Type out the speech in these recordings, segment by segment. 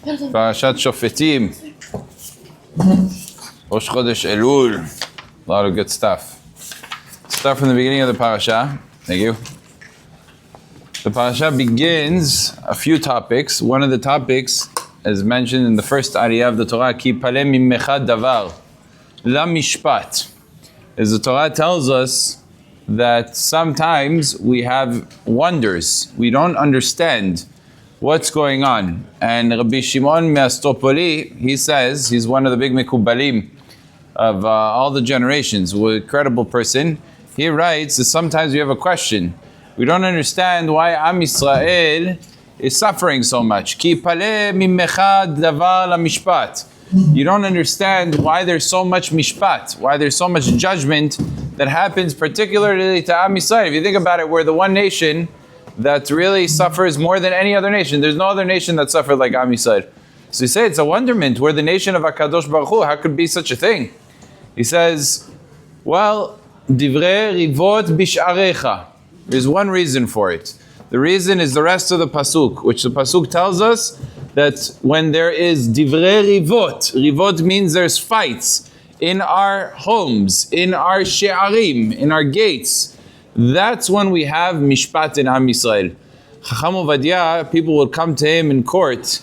Parashat Shoftim, Rosh Chodesh Elul, a lot of good stuff. Start from the beginning of the parasha. Thank you. The parasha begins a few topics. One of the topics, as mentioned in the first Ariyah of the Torah, Ki paleh mimecha davar la mishpat. As the Torah tells us that sometimes we have wonders. We don't understand what's going on. And Rabbi Shimon Me'astropoli, he says, he's one of the big Mekubalim of all the generations, a credible person. He writes that sometimes we have a question. We don't understand why Am Yisrael is suffering so much. Ki paleh mimecha davar la mishpat. You don't understand why there's so much mishpat, why there's so much judgment that happens particularly to Am Yisrael. If you think about it, we're the one nation that really suffers more than any other nation. There's no other nation that suffered like Am Yisrael. So you say it's a wonderment. We're the nation of HaKadosh Baruch Hu. How could be such a thing? He says, well, divrei rivot bish'arecha. There's one reason for it. The reason is the rest of the pasuk, which the pasuk tells us that when there is divrei rivot means there's fights in our homes, in our she'arim, in our gates. That's when we have mishpat in Am Yisrael. Chacham Ovadia, people would come to him in court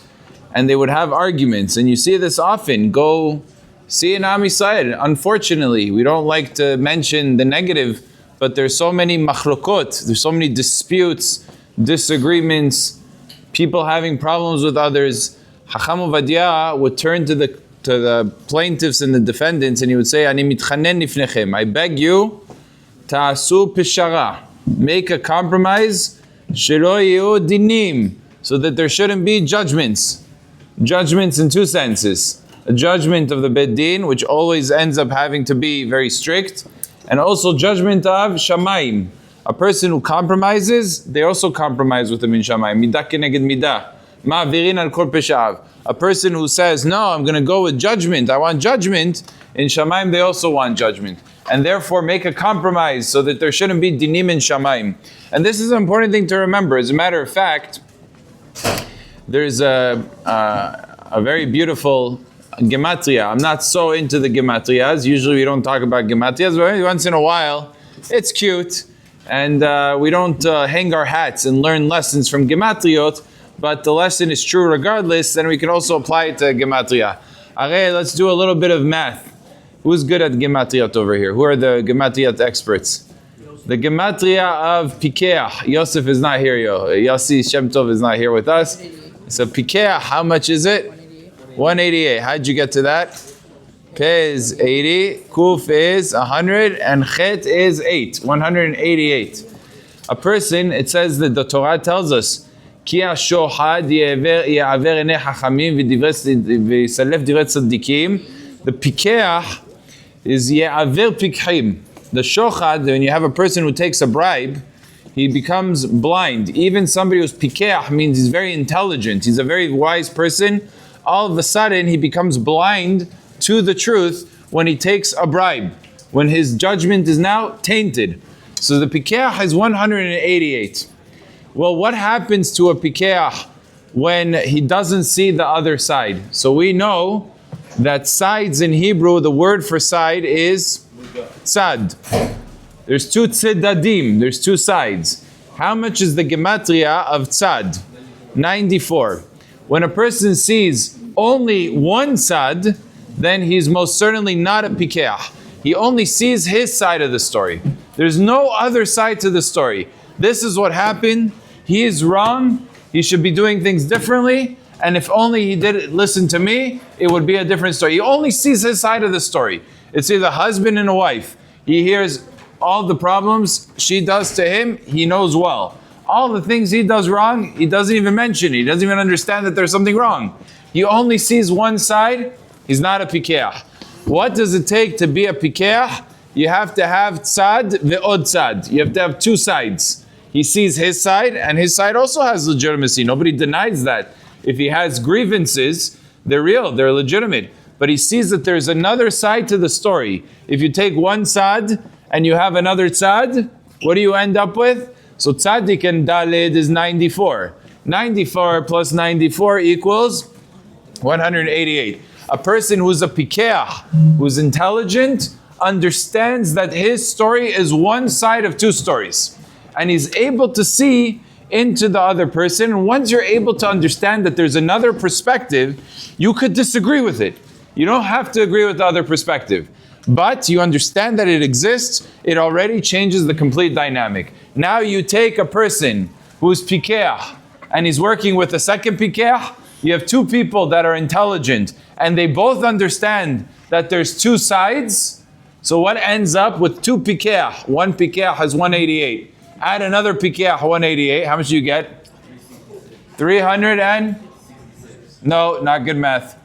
and they would have arguments. And you see this often. Go see in Am Yisrael. Unfortunately, we don't like to mention the negative, but there's so many machlokot, there's so many disputes, disagreements, people having problems with others. Chacham Ovadia would turn to the plaintiffs and the defendants and he would say, Ani mitchanen nifnechem, I beg you, ta'asu pishara, make a compromise, shelo yehu dinim, so that there shouldn't be judgments. Judgments in two senses. A judgment of the Beit Din, which always ends up having to be very strict, and also judgment of Shamayim. A person who compromises, they also compromise with him in Shamayim. Midah keneged midah. Ma'avirin al kol peshav. A person who says, no, I'm going to go with judgment, I want judgment, in Shamayim they also want judgment. And therefore make a compromise so that there shouldn't be dinim in Shamayim. And this is an important thing to remember. As a matter of fact, there's a very beautiful gematria. I'm not so into the gematrias. Usually we don't talk about gematrias, but once in a while, it's cute. And we don't hang our hats and learn lessons from gematriot, but the lesson is true regardless, then we can also apply it to gematria. Okay, let's do a little bit of math. Who's good at gematriot over here? Who are the gematriot experts? The gematria of Pikeach. Yosef is not here, Yossi Shem Tov is not here with us. So Pikeach, how much is it? 188. How'd you get to that? Pe is 80, Kuf is 100, and Chet is 8. 188. A person, it says that the Torah tells us, Ki ha-shohad ya'aver enei chachamim v'yisalef divrei tzaddikim. The Pikeach is ya'aver pikchim. The shochad, when you have a person who takes a bribe, he becomes blind. Even somebody who's Pikeach means he's very intelligent. He's a very wise person. All of a sudden, he becomes blind to the truth when he takes a bribe, when his judgment is now tainted. So the Pikeach is 188. Well, what happens to a Pikeach when he doesn't see the other side? So we know that sides in Hebrew, the word for side is tzad. There's two tzedadim, there's two sides. How much is the gematria of tzad? 94. When a person sees only one tzad, then he's most certainly not a pikeach. He only sees his side of the story. There's no other side to the story. This is what happened. He is wrong. He should be doing things differently. And if only he did listen to me, it would be a different story. He only sees his side of the story. It's either a husband and a wife. He hears all the problems she does to him, he knows well. All the things he does wrong, he doesn't even mention it. He doesn't even understand that there's something wrong. He only sees one side, he's not a pikeach. What does it take to be a pikeach? You have to have tzad ve'od tzad. You have to have two sides. He sees his side, and his side also has legitimacy. Nobody denies that. If he has grievances, they're real, they're legitimate. But he sees that there's another side to the story. If you take one tzad and you have another tzad, what do you end up with? So tzaddik and dalid is 94. 94 plus 94 equals 188. A person who's a pikeach, who's intelligent, understands that his story is one side of two stories. And he's able to see into the other person. And once you're able to understand that there's another perspective, you could disagree with it. You don't have to agree with the other perspective. But you understand that it exists, it already changes the complete dynamic. Now you take a person who's pikeach, and he's working with a second pikeach. You have two people that are intelligent, and they both understand that there's two sides. So what ends up with two pikeach? One pikeach has 188. Add another pikeach, 188. How much do you get? 300 and? No, not good math.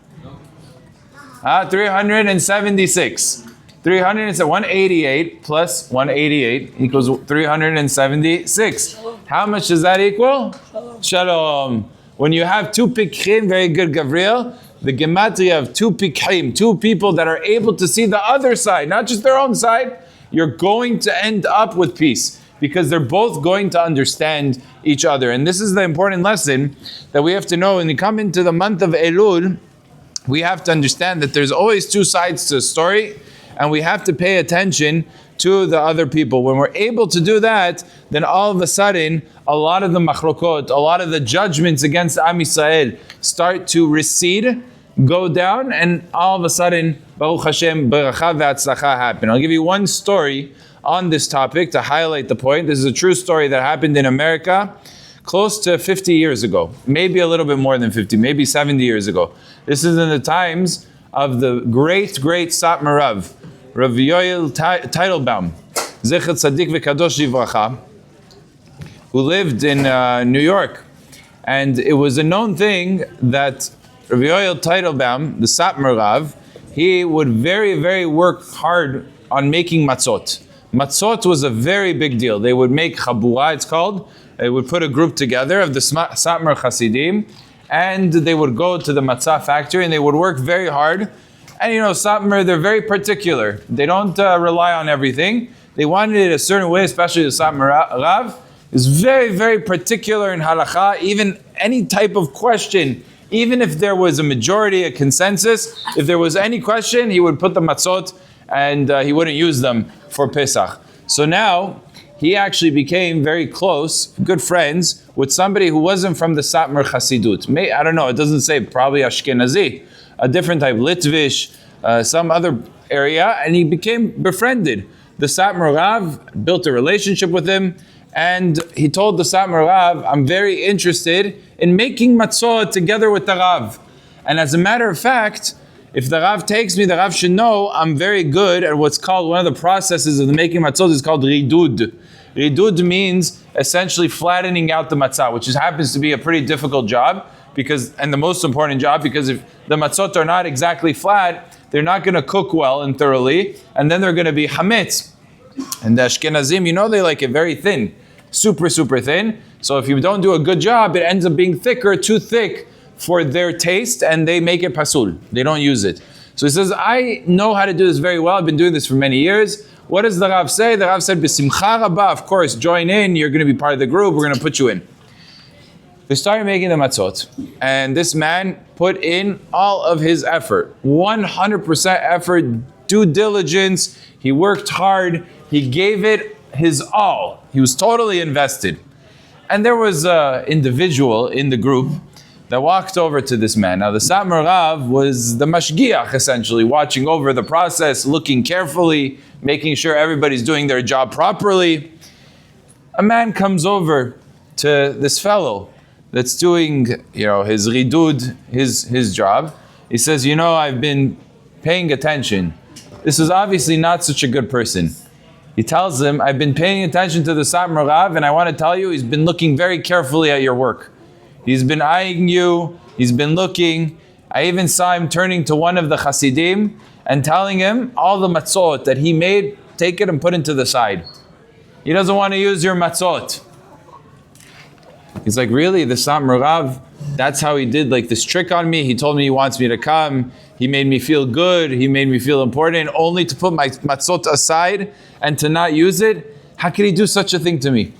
376. 188 plus 188 equals 376. How much does that equal? Shalom. When you have two pikchim, very good, Gabriel, the gematria of two pikchim, two people that are able to see the other side, not just their own side, you're going to end up with peace because they're both going to understand each other. And this is the important lesson that we have to know when we come into the month of Elul. We have to understand that there's always two sides to a story, and we have to pay attention to the other people. When we're able to do that, then all of a sudden, a lot of the machlokot, a lot of the judgments against Am Yisrael start to recede, go down, and all of a sudden, Baruch Hashem, beracha ve'atzlacha happen. I'll give you one story on this topic to highlight the point. This is a true story that happened in America close to 50 years ago, maybe a little bit more than 50, maybe 70 years ago. This is in the times of the great Satmar Rav, Rabbi Leeor Dahan, Zechat Tzadik V'Kadosh Livracha, who lived in New York. And it was a known thing that Rabbi Leeor Dahan, the Satmar Rav, he would very, very work hard on making matzot. Matzot was a very big deal. They would make chabura, it's called. They would put a group together of the Satmar Hasidim, and they would go to the matzah factory and they would work very hard. And you know, Satmar, they're very particular. They don't rely on everything. They wanted it a certain way, especially the Satmar Rav is very, very particular in halakha. Even any type of question, even if there was a majority, a consensus, if there was any question, he would put the matzot and he wouldn't use them for Pesach. So now, he actually became very close, good friends, with somebody who wasn't from the Satmar Hasidut. I don't know, it doesn't say, probably Ashkenazi, a different type, Litvish, some other area, and he became befriended. The Satmar Rav built a relationship with him, and he told the Satmar Rav, I'm very interested in making matzot together with the Rav. And as a matter of fact, if the Rav takes me, the Rav should know I'm very good at what's called, one of the processes of the making matzot is called ridud. Ridud means essentially flattening out the matzah, which happens to be a pretty difficult job, and the most important job, because if the matzot are not exactly flat, they're not going to cook well and thoroughly, and then they're going to be hametz. And the Ashkenazim, you know, they like it very thin, super, super thin. So if you don't do a good job, it ends up being thicker, too thick for their taste, and they make it pasul. They don't use it. So he says, I know how to do this very well. I've been doing this for many years. What does the Rav say? The Rav said, B'simcha rabba, of course, join in. You're going to be part of the group. We're going to put you in. They started making the matzot. And this man put in all of his effort. 100% effort, due diligence. He worked hard. He gave it his all. He was totally invested. And there was an individual in the group that walked over to this man. Now the Satmar Rav was the mashgiach, essentially, watching over the process, looking carefully, making sure everybody's doing their job properly. A man comes over to this fellow that's doing, his ridud, his job. He says, I've been paying attention. This is obviously not such a good person. He tells him, I've been paying attention to the Satmar Rav, and I want to tell you, he's been looking very carefully at your work. He's been eyeing you, he's been looking. I even saw him turning to one of the Hasidim and telling him all the matzot that he made, take it and put it to the side. He doesn't want to use your matzot. He's like, really? The Satmar Rav, that's how he did like this trick on me? He told me he wants me to come. He made me feel good. He made me feel important, only to put my matzot aside and to not use it? How could he do such a thing to me?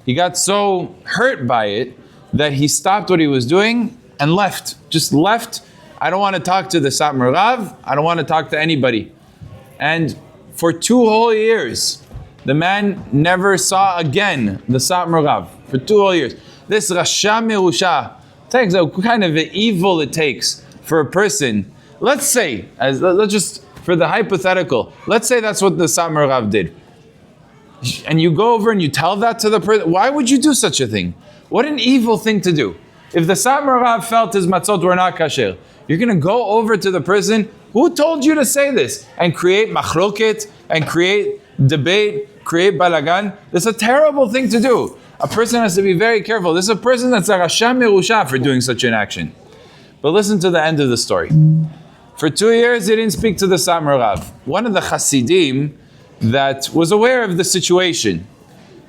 He got so hurt by it that he stopped what he was doing and left. Just left I don't want to talk to the Satmar Rav. I don't want to talk to anybody. And for 2 whole years, the man never saw again the Satmar Rav. For 2 whole years. This Rasha Merusha takes what kind of evil it takes for a person. Let's say, let's just, for the hypothetical, let's say that's what the Satmar Rav did. And you go over and you tell that to the person. Why would you do such a thing? What an evil thing to do. If the Satmar Rav felt his matzot were not kasher, you're going to go over to the person who told you to say this and create machloket and create debate, create balagan. This is a terrible thing to do. A person has to be very careful. This is a person that's a rasha merusha for doing such an action. But listen to the end of the story. For 2 years, he didn't speak to the Satmar Rav. One of the Hasidim that was aware of the situation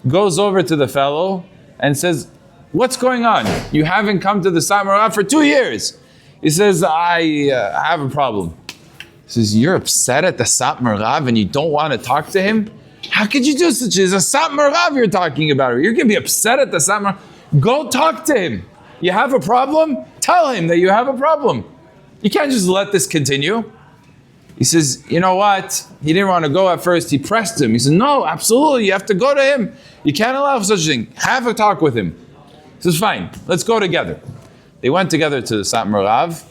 goes over to the fellow and says, "What's going on? You haven't come to the Satmar Rav for 2 years." He says, I have a problem. He says, "You're upset at the Satmar Rav and you don't want to talk to him? How could you do such? It's a Satmar Rav you're talking about. You're going to be upset at the Satmar. Go talk to him. You have a problem? Tell him that you have a problem. You can't just let this continue." He says, "You know what? He didn't want to go at first. He pressed him. He said, 'No, absolutely. You have to go to him. You can't allow such a thing. Have a talk with him.'" He says, "Fine. Let's go together." They went together to the Satmar Rav.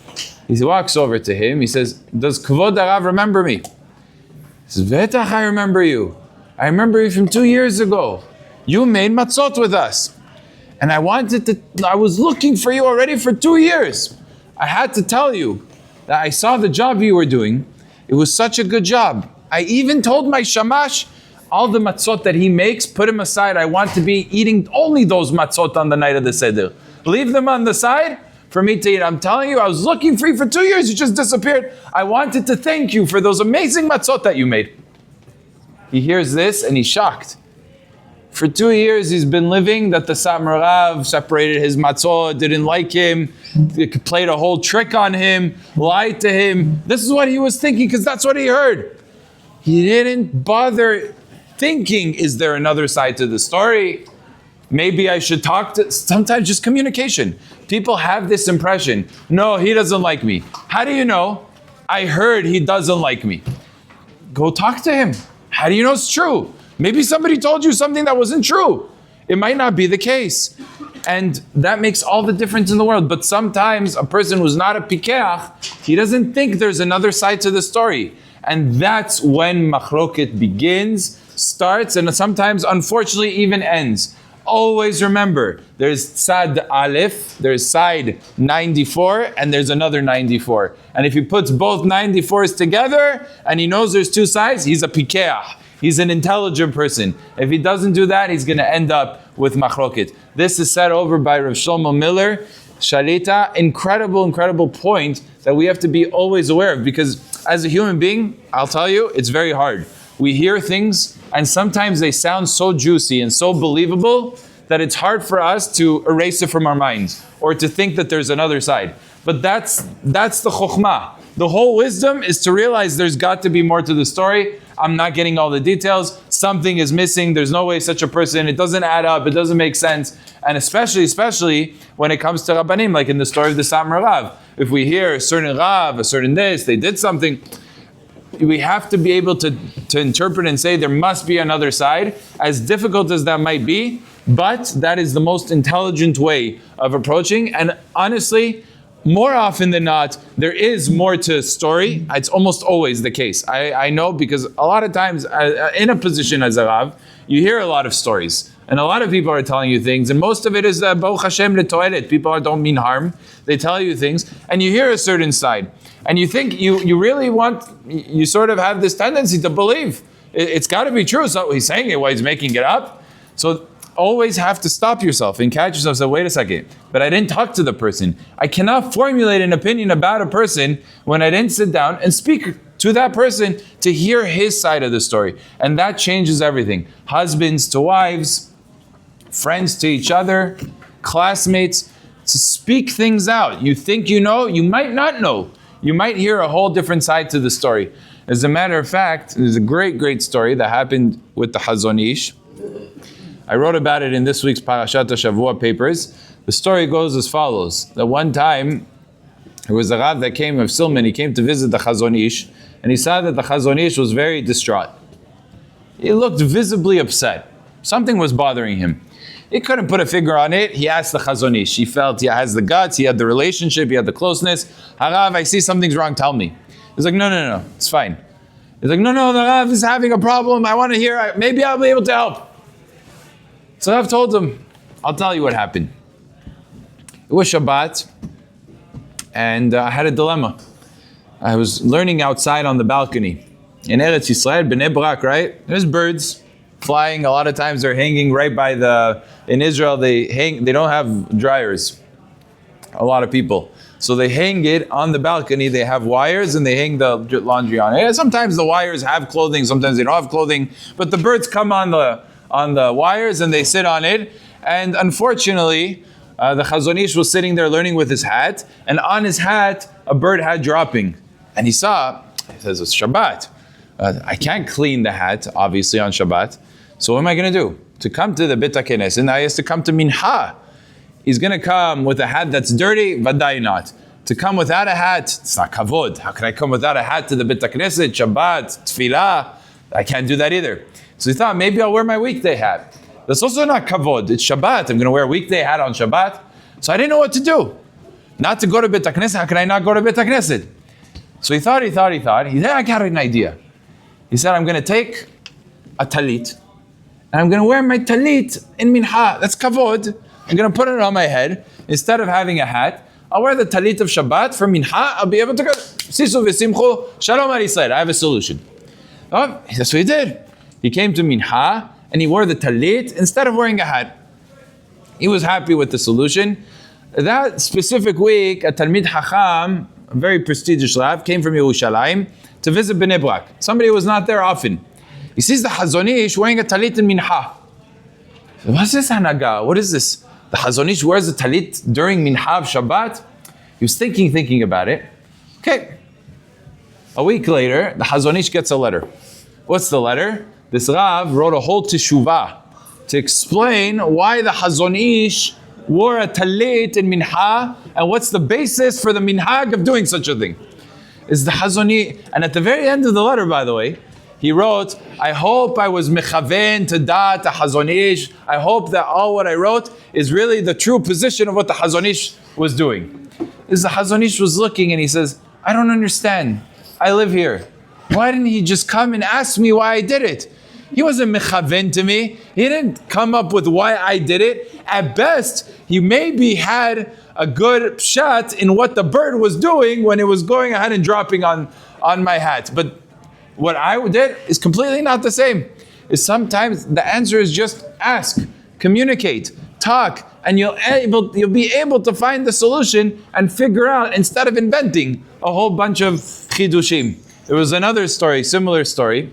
He walks over to him. He says, "Does Kvod Rav remember me?" He says, "Vetach, I remember you. I remember you from 2 years ago. You made matzot with us. And I was looking for you already for 2 years. I had to tell you that I saw the job you were doing. It was such a good job. I even told my shamash, all the matzot that he makes, put him aside. I want to be eating only those matzot on the night of the Seder. Leave them on the side for me to eat. I'm telling you, I was looking for you for 2 years. You just disappeared. I wanted to thank you for those amazing matzot that you made." He hears this and he's shocked. For 2 years he's been living that the Satmar Rav separated his matzot, didn't like him, played a whole trick on him, lied to him. This is what he was thinking because that's what he heard. He didn't bother thinking, is there another side to the story? Maybe I should talk to, sometimes just communication. People have this impression, no, he doesn't like me. How do you know? I heard he doesn't like me. Go talk to him. How do you know it's true? Maybe somebody told you something that wasn't true. It might not be the case. And that makes all the difference in the world. But sometimes a person who's not a pikeach, he doesn't think there's another side to the story. And that's when machloket begins, starts, and sometimes, unfortunately, even ends. Always remember, there's tzad aleph, there's side 94, and there's another 94. And if he puts both 94s together, and he knows there's 2 sides, he's a pikeach. He's an intelligent person. If he doesn't do that, he's going to end up with machloket. This is said over by Rav Shlomo Miller, Shalita. Incredible point that we have to be always aware of. Because as a human being, I'll tell you, it's very hard. We hear things, and sometimes they sound so juicy and so believable that it's hard for us to erase it from our minds or to think that there's another side. But that's the chokhmah. The whole wisdom is to realize there's got to be more to the story. I'm not getting all the details. Something is missing. There's no way such a person, it doesn't add up. It doesn't make sense. And especially when it comes to Rabbanim, like in the story of the Satmar Rav. If we hear a certain Rav, a certain this, they did something, we have to be able to interpret and say there must be another side, as difficult as that might be, but that is the most intelligent way of approaching. And honestly, more often than not, there is more to a story. It's almost always the case. I know because a lot of times in a position as a Rav, you hear a lot of stories. And a lot of people are telling you things, and most of it is Baruch Hashem l'toelet. People don't mean harm. They tell you things, and you hear a certain side. And you think, you really want, you sort of have this tendency to believe. It's got to be true. So he's saying it while he's making it up. So always have to stop yourself and catch yourself and say, wait a second, but I didn't talk to the person. I cannot formulate an opinion about a person when I didn't sit down and speak to that person to hear his side of the story. And that changes everything. Husbands to wives, friends to each other, classmates, to speak things out. You think you know, you might not know. You might hear a whole different side to the story. As a matter of fact, there's a great story that happened with the Hazon Ish. I wrote about it in this week's Parashat Shavua papers. The story goes as follows. That one time, There was a Rav that came of Silman. He came to visit the Chazon Ish, and he saw that the Chazon Ish was very distraught. He looked visibly upset. Something was bothering him. He couldn't put a finger on it. He asked the Chazon Ish. He felt he has the guts, he had the relationship, he had the closeness. Harav, I see something's wrong, tell me. He's like, no, it's fine. He's like, no, the Rav is having a problem. I want to hear, maybe I'll be able to help. So Rav told him, I'll tell you what happened. It was Shabbat, and I had a dilemma. I was learning outside on the balcony. In Eretz Yisrael, Bnei Brak, right? There's birds flying. A lot of times they're hanging right by in Israel, they don't have dryers. A lot of people. So they hang it on the balcony. They have wires and they hang the laundry on it. And sometimes the wires have clothing, sometimes they don't have clothing. But the birds come on the wires and they sit on it. And unfortunately, the Chazon Ish was sitting there learning with his hat. And on his hat, a bird had dropping. And he says, it's Shabbat. I can't clean the hat, obviously, on Shabbat. So what am I going to do? To come to the Beit HaKnesset, now he has to come to Mincha. He's going to come with a hat that's dirty? Vadai not. To come without a hat, it's not kavod. How can I come without a hat to the Beit HaKnesset, Shabbat, Tfilah? I can't do that either. So he thought, maybe I'll wear my weekday hat. That's also not kavod. It's Shabbat. I'm going to wear a weekday hat on Shabbat. So I didn't know what to do. Not to go to Beit HaKnesset. How can I not go to Beit HaKnesset? So he thought. He said, I got an idea. He said, I'm going to take a talit, and I'm going to wear my talit in Mincha. That's kavod. I'm going to put it on my head. Instead of having a hat, I'll wear the talit of Shabbat for Mincha. I'll be able to go. Sisu v'simchu, shalom al Yisrael. I have a solution. Oh, that's what he did. He came to Mincha, and he wore the talit instead of wearing a hat. He was happy with the solution. That specific week, a Talmid Chacham, a very prestigious Rav, came from Yerushalayim to visit Bnei Brak. Somebody who was not there often. He sees the Chazon Ish wearing a talit in Mincha. What's this hanaga? What is this? The Chazon Ish wears a talit during Mincha of Shabbat? He was thinking about it. Okay. A week later, the Chazon Ish gets a letter. What's the letter? This Rav wrote a whole teshuvah to explain why the Chazon Ish wore a talit in Mincha and what's the basis for the minhag of doing such a thing. Is the Chazon Ish, and at the very end of the letter, by the way, he wrote, I hope I was mechaven to da'at a Chazon Ish. I hope that all what I wrote is really the true position of what the Chazon Ish was doing. Is the Chazon Ish was looking and he says, I don't understand. I live here. Why didn't he just come and ask me why I did it? He wasn't mechaven to me. He didn't come up with why I did it. At best, he maybe had a good pshat in what the bird was doing when it was going ahead and dropping on my hat. But what I did is completely not the same. Is sometimes the answer is just ask, communicate, talk, and you'll be able to find the solution and figure out instead of inventing a whole bunch of chidushim. There was another story, similar story,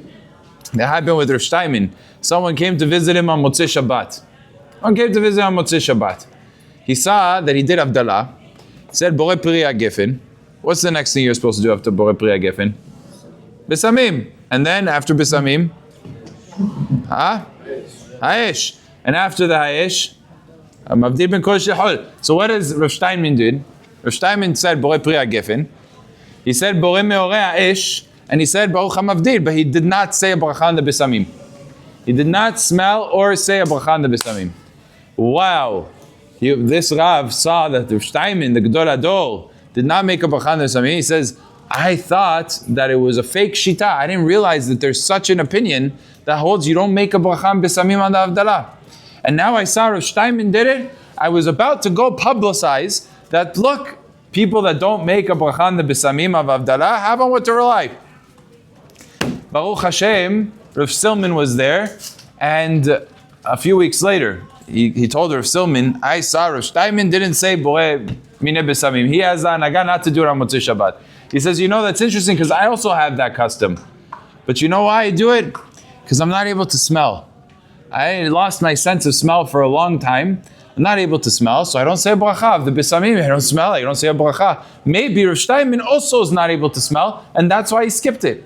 that happened with Rosh Taimin. Someone came to visit him on Motzei Shabbat. He saw that he did Havdalah. Said, Borei Pri HaGefen. What's the next thing you're supposed to do after Borei Pri HaGefen? Besamim. And then after Besamim? Haesh. And after the Haesh? Mavdil ben Kol Shehol. So what does Rosh Taimin do? Rosh Taimin said, Borei Pri HaGefen. He said, Borei Meorei Haesh. And he said, Baruch HaMavdil, but he did not say a bracha on the Besamim. He did not smell or say a bracha on the Besamim. Wow. This Rav saw that the Shtaimin, the Gedol Ador, did not make a bracha on the Besamim. He says, I thought that it was a fake shita. I didn't realize that there's such an opinion that holds you don't make a bracha on Besamim on the Havdalah. And now I saw Rav Shtaimin did it. I was about to go publicize that, look, people that don't make a bracha on the Besamim of Havdalah have on what to rely. Baruch Hashem, Rav Silman was there, and a few weeks later, he told Rav Silman, I saw Rav Shtaimin didn't say Borei Mine Besamim. He has the hanaga not to do it on Motzei Shabbat. He says, you know, that's interesting because I also have that custom. But you know why I do it? Because I'm not able to smell. I lost my sense of smell for a long time. I'm not able to smell, so I don't say a bracha. Of the Besamim, I don't smell, I don't say a bracha. Maybe Rav Shtaimin also is not able to smell, and that's why he skipped it.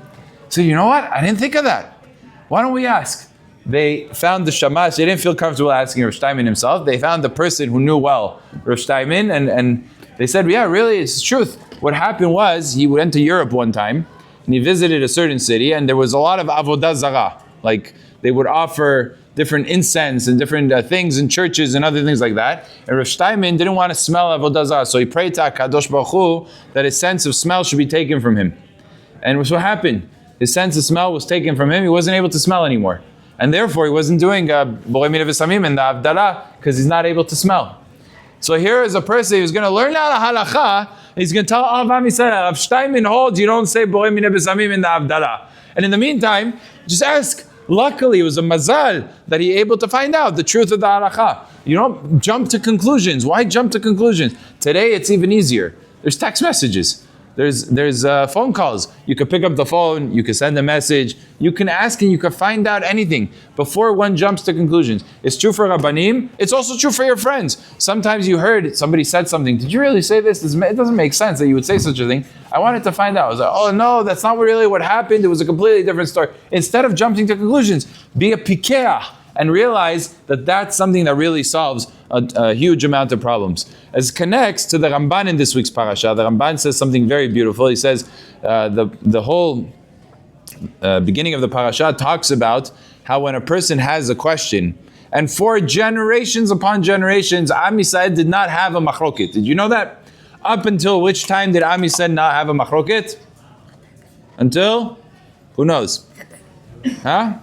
So you know what? I didn't think of that. Why don't we ask? They found the shamash. They didn't feel comfortable asking Rosh Taimin himself. They found the person who knew well Rosh Taimin, and they said, yeah, really, it's the truth. What happened was, he went to Europe one time, and he visited a certain city, and there was a lot of avodah zarah. Like, they would offer different incense and different things in churches and other things like that. And Rav Steinman didn't want to smell avodah zarah, so he prayed to HaKadosh Baruch Hu that his sense of smell should be taken from him. And what happened? His sense of smell was taken from him. He wasn't able to smell anymore. And therefore, he wasn't doing Borei Mina V'Samim and the Havdalah because he's not able to smell. So here is a person who's going to learn out a halacha. He's going to tell all of Am Yisrael, Rav Steinman holds you don't say Borei Mina V'Samim in the Havdalah. And in the meantime, just ask. Luckily, it was a mazal that he able to find out the truth of the halacha. You don't jump to conclusions. Why jump to conclusions? Today, it's even easier. There's text messages. There's phone calls. You could pick up the phone. You can send a message. You can ask and you can find out anything before one jumps to conclusions. It's true for Rabbanim. It's also true for your friends. Sometimes you heard somebody said something. Did you really say this? It doesn't make sense that you would say such a thing. I wanted to find out. I was like, oh no, that's not really what happened. It was a completely different story. Instead of jumping to conclusions, be a pikeah and realize that that's something that really solves a huge amount of problems. As connects to the Ramban in this week's parasha, the Ramban says something very beautiful. He says the whole beginning of the parasha talks about how when a person has a question, and for generations upon generations, Am Yisrael did not have a machloket. Did you know that? Up until which time did Am Yisrael not have a machloket? Until? Who knows? Huh?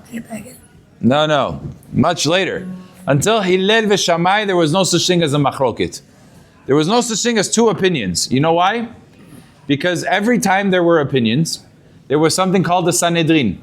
No. Much later. Until Hillel v'Shammai, there was no such thing as a machloket. There was no such thing as two opinions. You know why? Because every time there were opinions, there was something called the Sanhedrin.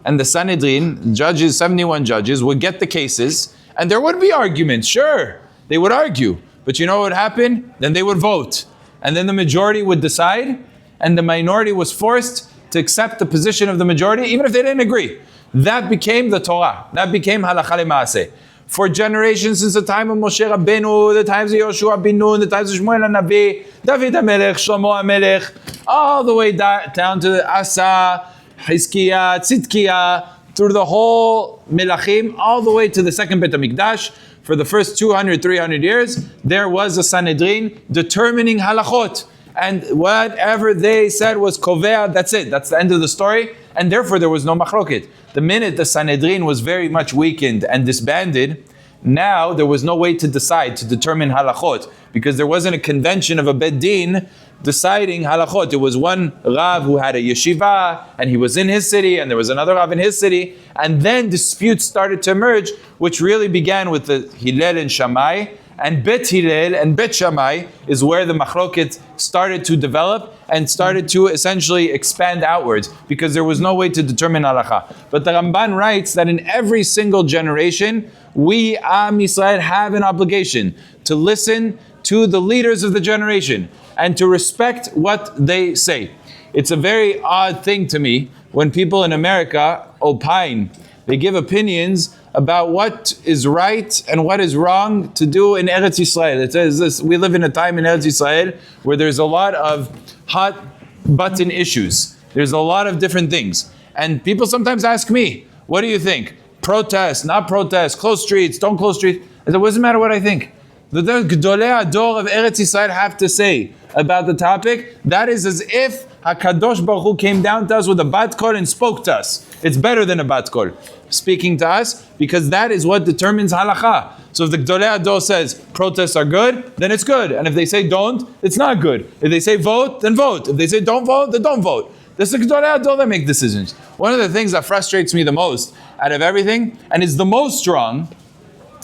And the Sanhedrin, judges, 71 judges, would get the cases, and there would be arguments. Sure, they would argue. But you know what would happen? Then they would vote. And then the majority would decide, and the minority was forced to accept the position of the majority, even if they didn't agree. That became the Torah. That became halacha le'maaseh. For generations, since the time of Moshe Rabbeinu, the times of Yoshua bin Nun, the times of Shmuel HaNavi, David HaMelech, Shlomo HaMelech, all the way down to Asa, Hizkiah, Tzidkiah, through the whole Melachim, all the way to the second Bet HaMikdash. For the first 200, 300 years, there was a Sanhedrin determining halachot. And whatever they said was kovea, that's it. That's the end of the story. And therefore there was no machloket. The minute the Sanhedrin was very much weakened and disbanded, now there was no way to decide, to determine halachot. Because there wasn't a convention of a bed din deciding halachot. It was one Rav who had a yeshiva, and he was in his city, and there was another Rav in his city. And then disputes started to emerge, which really began with the Hillel and Shammai. And Bet Hillel and Bet Shammai is where the machloket started to develop and started to essentially expand outwards, because there was no way to determine halacha. But the Ramban writes that in every single generation, we, Am Yisrael, have an obligation to listen to the leaders of the generation and to respect what they say. It's a very odd thing to me when people in America opine. They give opinions about what is right and what is wrong to do in Eretz Yisrael. It says this: we live in a time in Eretz Yisrael where there's a lot of hot button issues. There's a lot of different things. And people sometimes ask me, what do you think? Protest, not protest, close streets, don't close streets. I said, what does it matter what I think? The Gdolei Ador of Eretz Yisrael have to say about the topic. That is as if HaKadosh Baruch Hu came down to us with a bat kol and spoke to us. It's better than a bat kol speaking to us, because that is what determines halacha. So if the Gdolei Ador says protests are good, then it's good. And if they say don't, it's not good. If they say vote, then vote. If they say don't vote, then don't vote. This is the Gdolei Ador that make decisions. One of the things that frustrates me the most out of everything, and is the most strong,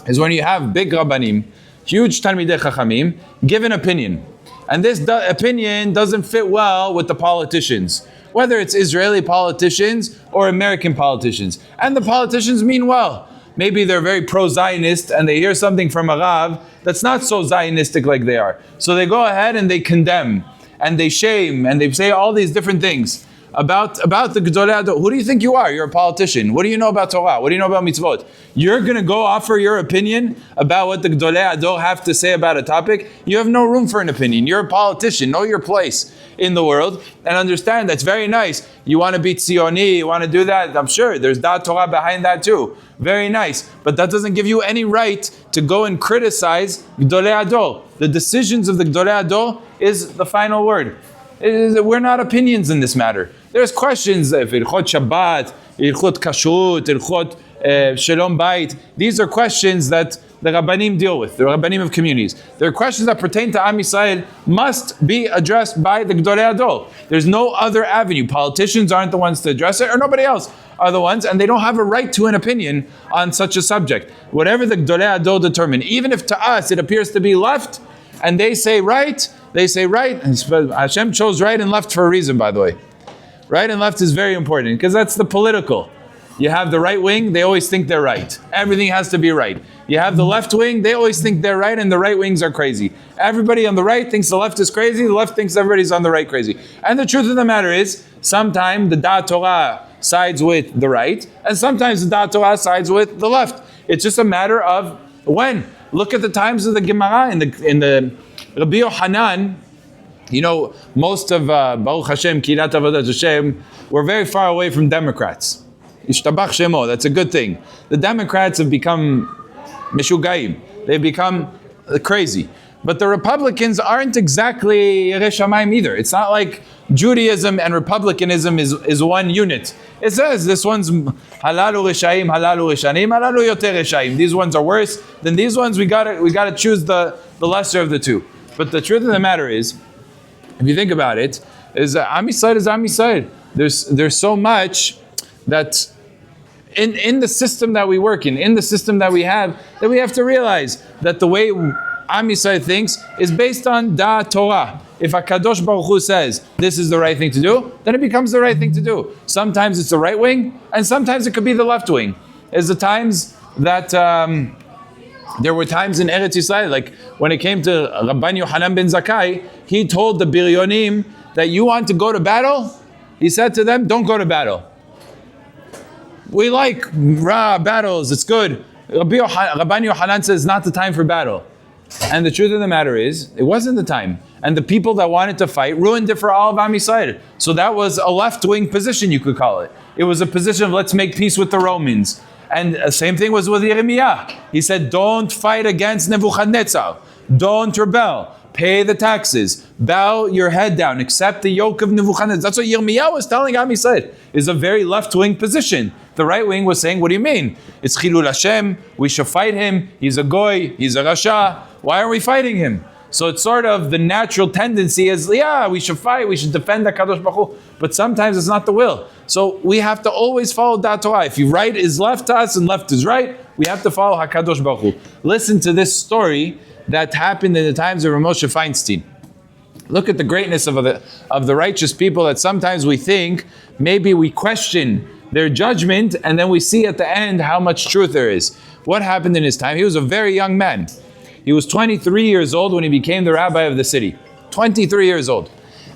is when you have big Rabbanim, huge Talmidei Chachamim, give an opinion. And this opinion doesn't fit well with the politicians, whether it's Israeli politicians or American politicians. And the politicians mean well. Maybe they're very pro-Zionist and they hear something from a Rav that's not so Zionistic like they are. So they go ahead and they condemn and they shame and they say all these different things about the Gdolei Ador. Who do you think you are? You're a politician. What do you know about Torah? What do you know about mitzvot? You're going to go offer your opinion about what the Gdolei Ador have to say about a topic? You have no room for an opinion. You're a politician. Know your place in the world and understand that's very nice. You want to be Tzioni, you want to do that. I'm sure there's Da'at Torah behind that too. Very nice. But that doesn't give you any right to go and criticize Gdolei Ador. The decisions of the Gdolei Ador is the final word. We're not opinions in this matter. There's questions if Ilchot Shabbat, Ilchot Kashrut, Ilchot Shalom Bait. These are questions that the Rabbanim deal with, the Rabbanim of communities. There are questions that pertain to Am Yisrael must be addressed by the Gdolei Adol. There's no other avenue. Politicians aren't the ones to address it, or nobody else are the ones, and they don't have a right to an opinion on such a subject. Whatever the Gdolei Adol determine, even if to us it appears to be left, and they say right, and Hashem chose right and left for a reason, by the way. Right and left is very important, because that's the political. You have the right wing, they always think they're right. Everything has to be right. You have the left wing, they always think they're right, and the right wings are crazy. Everybody on the right thinks the left is crazy, the left thinks everybody's on the right crazy. And the truth of the matter is, sometimes the Da'at Torah sides with the right, and sometimes the Da'at Torah sides with the left. It's just a matter of when. Look at the times of the Gemara in the Rabbi Leeor Dahan. You know, most of Baruch Hashem, Kirat Avodat Hashem, we're very far away from Democrats. Ishtabach Shemo, that's a good thing. The Democrats have become Meshugayim. They've become crazy. But the Republicans aren't exactly Yerei Shamayim either. It's not like Judaism and Republicanism is one unit. It says this one's halalu reshaim, halalu reshanim, halalu yoter reshaim. These ones are worse than these ones. We gotta choose the lesser of the two. But the truth of the matter is, if you think about it, is Am Yisrael is Am Yisrael. There's so much that in the system that we work in the system that we have to realize that the way Am Yisrael thinks is based on Da'at Torah. If HaKadosh Baruch Hu says this is the right thing to do, then it becomes the right thing to do. Sometimes it's the right wing, and sometimes it could be the left wing. There's the times that there were times in Eretz Yisrael, like when it came to Rabban Yochanan ben Zakkai, he told the Biryonim that you want to go to battle? He said to them, don't go to battle. We like battles, it's good. Rabban Yochanan says, not the time for battle. And the truth of the matter is, it wasn't the time. And the people that wanted to fight ruined it for all of Am Yisrael. So that was a left-wing position, you could call it. It was a position of let's make peace with the Romans. And the same thing was with Yirmiyah. He said, don't fight against Nebuchadnezzar. Don't rebel. Pay the taxes. Bow your head down. Accept the yoke of Nebuchadnezzar. That's what Yirmiyah was telling Am Yisrael. It's a very left-wing position. The right wing was saying, what do you mean? It's Chilul Hashem. We should fight him. He's a goy. He's a rasha. Why are we fighting him? So it's sort of the natural tendency is, yeah, we should fight. We should defend the HaKadosh Baruch Hu. But sometimes it's not the will. So we have to always follow Da'at Torah. If you right is left to us and left is right, we have to follow HaKadosh Baruch Hu. Listen to this story that happened in the times of Moshe Feinstein. Look at the greatness of the righteous people that sometimes we think, maybe we question their judgment, and then we see at the end how much truth there is. What happened in his time? He was a very young man. He was 23 years old when he became the rabbi of the city. 23 years old.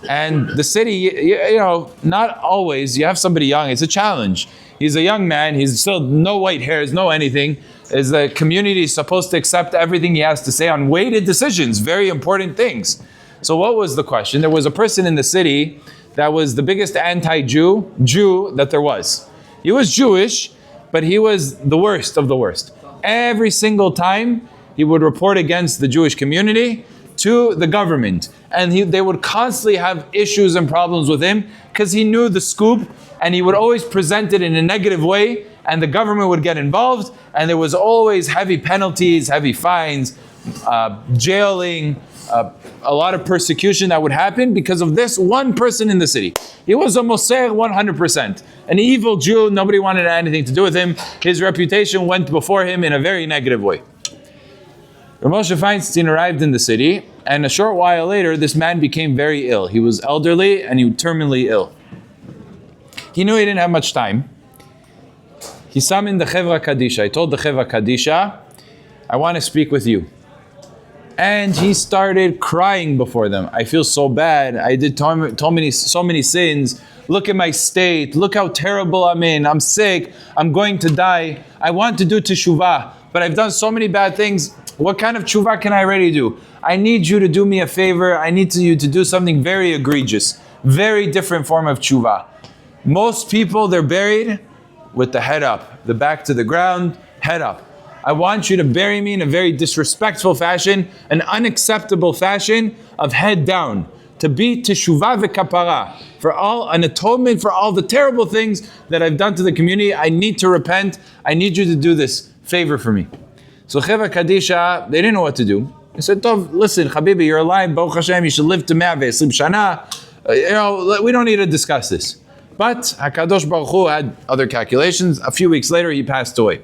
And the city, you know, not always, you have somebody young, it's a challenge. He's a young man, he's still no white hairs, no anything. Is the community supposed to accept everything he has to say on weighted decisions, very important things. So what was the question? There was a person in the city that was the biggest anti-Jew that there was. He was Jewish, but he was the worst of the worst. Every single time he would report against the Jewish community to the government. And they would constantly have issues and problems with him because he knew the scoop, and he would always present it in a negative way, and the government would get involved, and there was always heavy penalties, heavy fines, jailing, a lot of persecution that would happen because of this one person in the city. He was a Moser 100%. An evil Jew, nobody wanted anything to do with him. His reputation went before him in a very negative way. Moshe Feinstein arrived in the city, and a short while later, this man became very ill. He was elderly and he was terminally ill. He knew he didn't have much time. He summoned the Chevra Kadisha. He told the Chevra Kadisha, I want to speak with you. And he started crying before them. I feel so bad. I did so many sins. Look at my state. Look how terrible I'm in. I'm sick. I'm going to die. I want to do teshuvah, but I've done so many bad things. What kind of teshuvah can I really do? I need you to do me a favor. I need you to do something very egregious. Very different form of teshuvah. Most people, they're buried with the head up. The back to the ground, head up. I want you to bury me in a very disrespectful fashion, an unacceptable fashion of head down. to be teshuvah v'kapara, for all an atonement for all the terrible things that I've done to the community. I need to repent. I need you to do this favor for me. So Chevra Kadisha, they didn't know what to do. They said, Tov, listen, Habibi, you're alive, Baruch Hashem, you should live to 120 shana. We don't need to discuss this. But HaKadosh Baruch Hu had other calculations. A few weeks later, he passed away.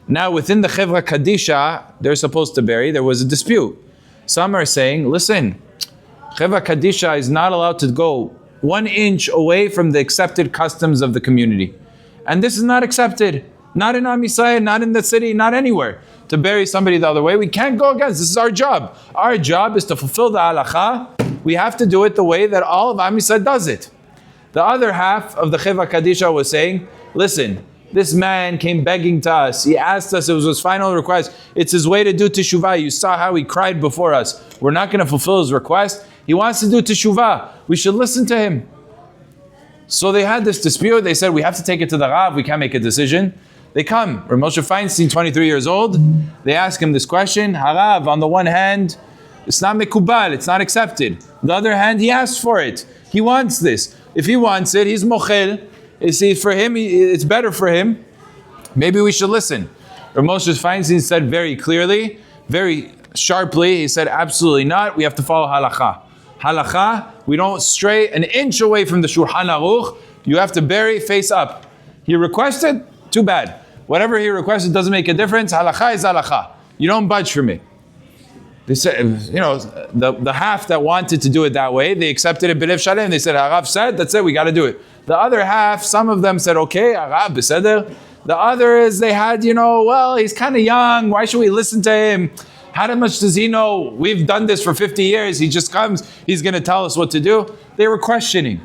Now, within the Chevra Kadisha, they're supposed to bury, there was a dispute. Some are saying, listen, Chevra Kadisha is not allowed to go 1 inch away from the accepted customs of the community. And this is not accepted. Not in Am Yisrael, not in the city, not anywhere. To bury somebody the other way, we can't go against. This is our job. Our job is to fulfill the halacha. We have to do it the way that all of Am Yisrael does it. The other half of the Chevra Kadisha was saying, listen, this man came begging to us. He asked us, it was his final request. It's his way to do teshuvah. You saw how he cried before us. We're not going to fulfill his request. He wants to do teshuvah. We should listen to him. So they had this dispute. They said, we have to take it to the Rav. We can't make a decision. They come. Rav Moshe Feinstein, 23 years old. They ask him this question. Harav, on the one hand, it's not mekubal. It's not accepted. On the other hand, he asked for it. He wants this. If he wants it, he's mochel. You see, for him, it's better for him. Maybe we should listen. Rav Moshe Feinstein said very clearly, very sharply, he said, absolutely not. We have to follow halacha. Halacha, we don't stray an inch away from the Shulchan Aruch. You have to bury face up. He requested, too bad. Whatever he requested doesn't make a difference. Halacha is halacha. You don't budge from it. They said, the half that wanted to do it that way, they accepted it b'lev shalem. They said, Harav said, that's it, we got to do it. The other half, some of them said, okay, Harav, beseder. The others, they had, well, he's kind of young. Why should we listen to him? How much does he know? We've done this for 50 years. He just comes, he's going to tell us what to do. They were questioning.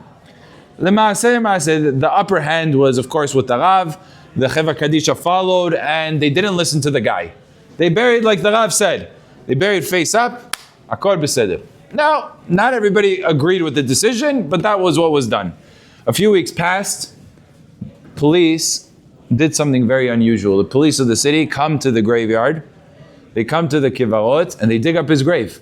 The upper hand was, of course, with the Rav. The Chevra Kadisha followed, and they didn't listen to the guy. They buried like the Rav said. They buried face up, akor beseder. Now, not everybody agreed with the decision, but that was what was done. A few weeks passed, police did something very unusual. The police of the city come to the graveyard, they come to the kivarot, and they dig up his grave.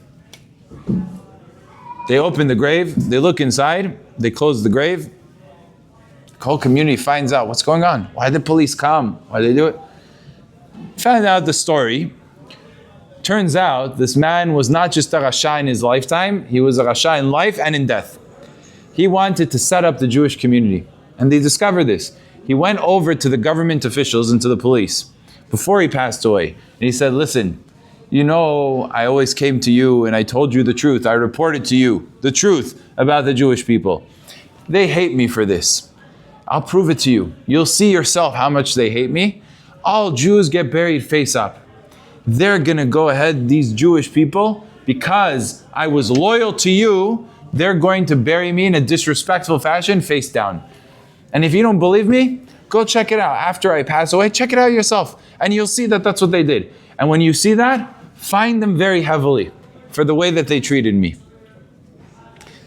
They open the grave, they look inside, they close the grave. The whole community finds out what's going on. Why did the police come? Why did they do it? Found out the story. Turns out this man was not just a Rasha in his lifetime, he was a Rasha in life and in death. He wanted to set up the Jewish community. And they discovered this. He went over to the government officials and to the police before he passed away. And he said, listen, I always came to you and I told you the truth. I reported to you the truth about the Jewish people. They hate me for this. I'll prove it to you. You'll see yourself how much they hate me. All Jews get buried face up. They're going to go ahead, these Jewish people, because I was loyal to you, they're going to bury me in a disrespectful fashion, face down. And if you don't believe me, go check it out. After I pass away, check it out yourself. And you'll see that that's what they did. And when you see that, fine them very heavily for the way that they treated me.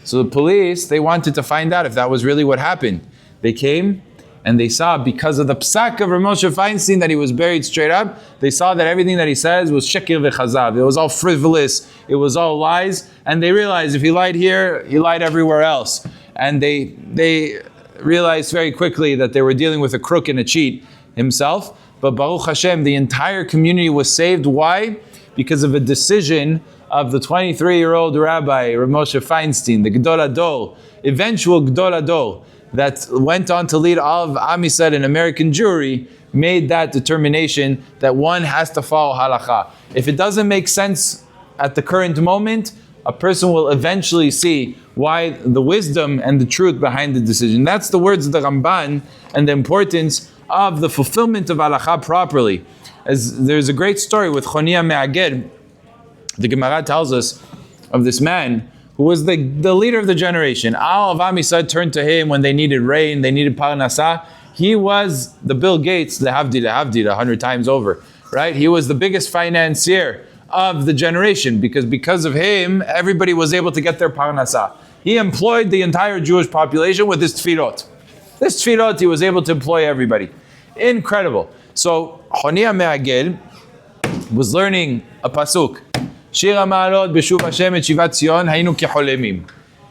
So the police, they wanted to find out if that was really what happened. They came, and they saw, because of the psak of Rav Moshe Feinstein that he was buried straight up, they saw that everything that he says was shekir v'chazav. It was all frivolous. It was all lies. And they realized if he lied here, he lied everywhere else. And they realized very quickly that they were dealing with a crook and a cheat himself. But Baruch Hashem, the entire community was saved. Why? Because of a decision of the 23-year-old rabbi, Rav Moshe Feinstein, the Gedol Ador, eventual Gedol Ador, that went on to lead all of Am Yisrael in American Jewry, made that determination that one has to follow halacha. If it doesn't make sense at the current moment, a person will eventually see why the wisdom and the truth behind the decision. That's the words of the Ramban and the importance of the fulfillment of halacha properly. As there's a great story with Chonia Me'aged. The Gemara tells us of this man who was the leader of the generation. All of Am Yisrael turned to him when they needed rain, they needed parnasah. He was the Bill Gates, lehavdil, 100 times over, right? He was the biggest financier of the generation because of him, everybody was able to get their parnasah. He employed the entire Jewish population with his tefillot. This tefillot, he was able to employ everybody. Incredible. So, Chonia Me'aged was learning a pasuk. Shir HaMa'alot B'shuv Hashem et Shivat Zion Haynu Kecholemim.